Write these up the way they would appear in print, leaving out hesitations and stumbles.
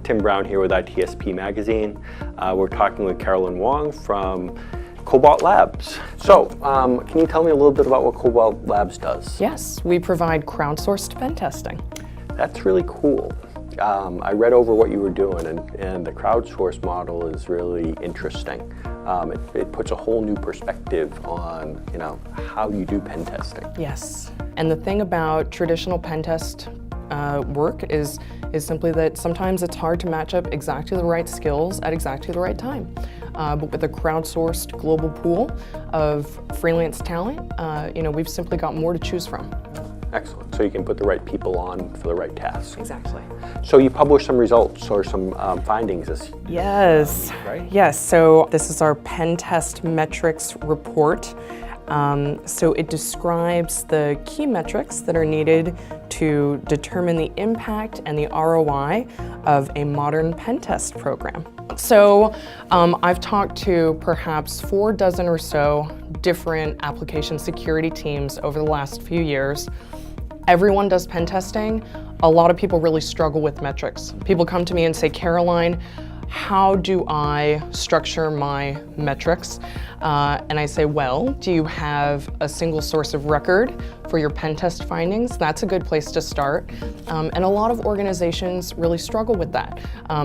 Tim Brown here with ITSPmagazine. We're talking with Caroline Wong from Cobalt Labs. So, can you tell me a little bit about what Cobalt Labs does? Yes, we provide crowdsourced pen testing. That's really cool. I read over what you were doing, and the crowdsourced model is really interesting. It puts a whole new perspective on, how you do pen testing. Yes, and the thing about traditional pen test work is simply that sometimes it's hard to match up exactly the right skills at exactly the right time. But with a crowdsourced global pool of freelance talent, we've simply got more to choose from. Excellent. So you can put the right people on for the right tasks. Exactly. So you published some results or some findings this Yes. Right? Yes. So this is our pen test metrics report. So it describes the key metrics that are needed to determine the impact and the ROI of a modern pen test program. So I've talked to perhaps 4 dozen or so different application security teams over the last few years. Everyone does pen testing. A lot of people really struggle with metrics. People come to me and say, Caroline, how do I structure my metrics? And I say, well, do you have a single source of record for your pen test findings? That's a good place to start. And a lot of organizations really struggle with that.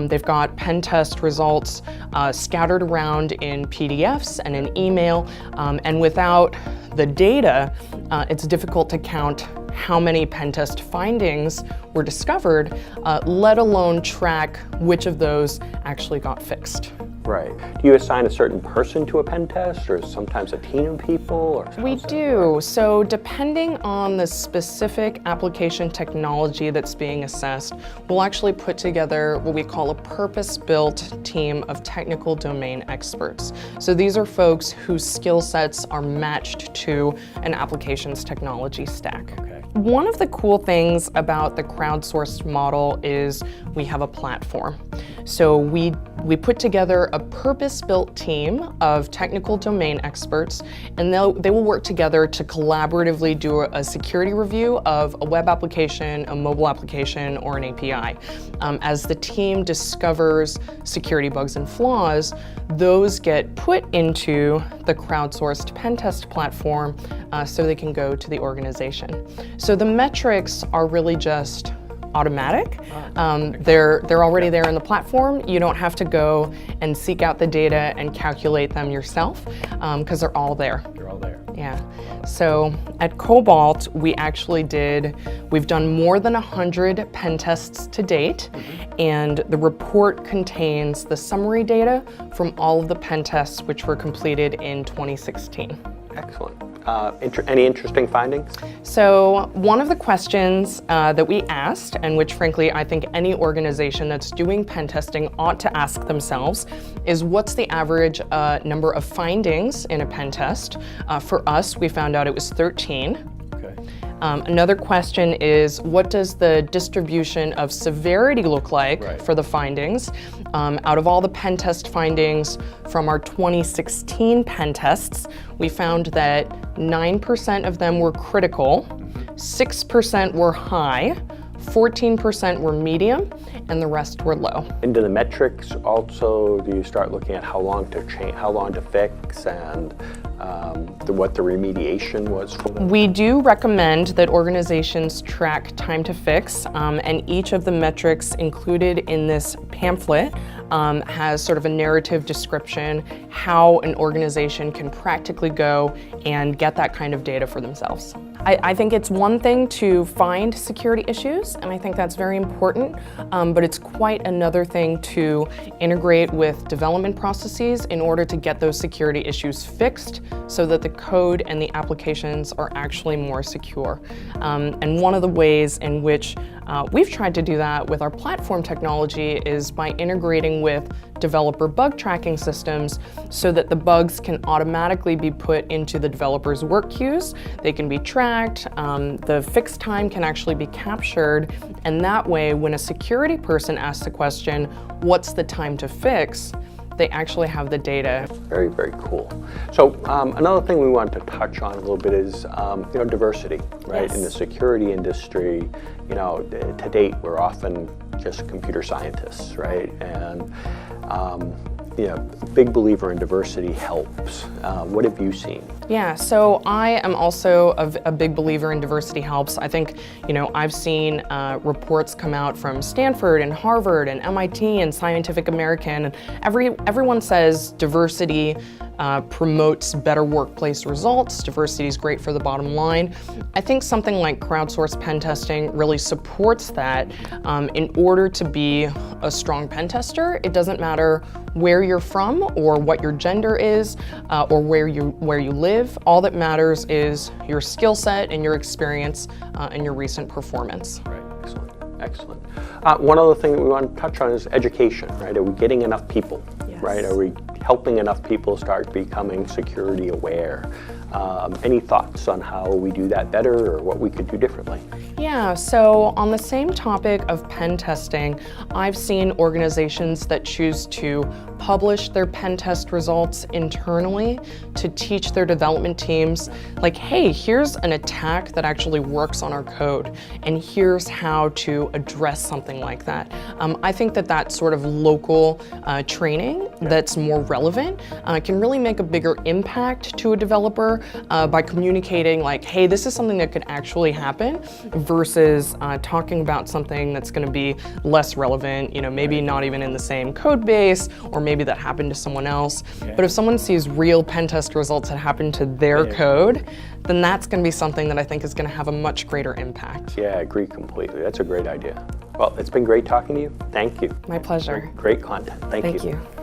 They've got pen test results scattered around in PDFs and in email, and without the data, it's difficult to count how many pen test findings were discovered, let alone track which of those actually got fixed. Right. Do you assign a certain person to a pen test, or sometimes a team of people? Or we do. So depending on the specific application technology that's being assessed, we'll actually put together what we call a purpose-built team of technical domain experts. So these are folks whose skill sets are matched to an application's technology stack. Okay. One of the cool things about the crowdsourced model is we have a platform. So we put together a purpose-built team of technical domain experts, and they will work together to collaboratively do a security review of a web application, a mobile application, or an API. As the team discovers security bugs and flaws, those get put into the crowdsourced pen test platform so they can go to the organization. So the metrics are really just automatic. They're already there in the platform. You don't have to go and seek out the data and calculate them yourself because they're all there. They're all there. Yeah. So at Cobalt, we've done more than 100 pen tests to date, and the report contains the summary data from all of the pen tests which were completed in 2016. Excellent. Any interesting findings? So one of the questions that we asked, and which frankly I think any organization that's doing pen testing ought to ask themselves, is what's the average number of findings in a pen test? For us, we found out it was 13. Okay. Another question is, what does the distribution of severity look like for the findings? Out of all the pen test findings from our 2016 pen tests, we found that 9% of them were critical, 6% were high, 14% were medium, and the rest were low. And do the metrics also, do you start looking at how long to fix, and what the remediation was for them? We do recommend that organizations track time to fix, and each of the metrics included in this pamphlet has sort of a narrative description how an organization can practically go and get that kind of data for themselves. I think it's one thing to find security issues, and I think that's very important, but it's quite another thing to integrate with development processes in order to get those security issues fixed so that the code and the applications are actually more secure. And one of the ways in which we've tried to do that with our platform technology is by integrating with developer bug tracking systems so that the bugs can automatically be put into the developer's work queues. They can be tracked, the fix time can actually be captured, and that way when a security person asks a question, what's the time to fix, they actually have the data. Very, very cool. So another thing we want to touch on a little bit is diversity, right? Yes. In the security industry, to date, we're often just computer scientists, right? And big believer in diversity helps. What have you seen? Yeah, so I am also a big believer in diversity helps. I think, I've seen reports come out from Stanford and Harvard and MIT and Scientific American, and everyone says diversity promotes better workplace results. Diversity is great for the bottom line. I think something like crowdsourced pen testing really supports that. In order to be a strong pen tester, it doesn't matter where you're from or what your gender is or where you live. All that matters is your skill set and your experience and your recent performance. Right, excellent. One other thing that we want to touch on is education, right? Are we getting enough people, Yes. right? Are we helping enough people start becoming security aware? Any thoughts on how we do that better or what we could do differently? Yeah, so on the same topic of pen testing, I've seen organizations that choose to publish their pen test results internally to teach their development teams, like, hey, here's an attack that actually works on our code, and here's how to address something like that. I think that sort of local training that's more relevant can really make a bigger impact to a developer by communicating like, hey, this is something that could actually happen versus talking about something that's going to be less relevant, maybe not even in the same code base, or maybe that happened to someone else. But if someone sees real pen test results that happen to their code, then that's going to be something that I think is going to have a much greater impact. Yeah, I agree completely. That's a great idea. Well, it's been great talking to you. Thank you. My pleasure. Great content. Thank you. Thank you.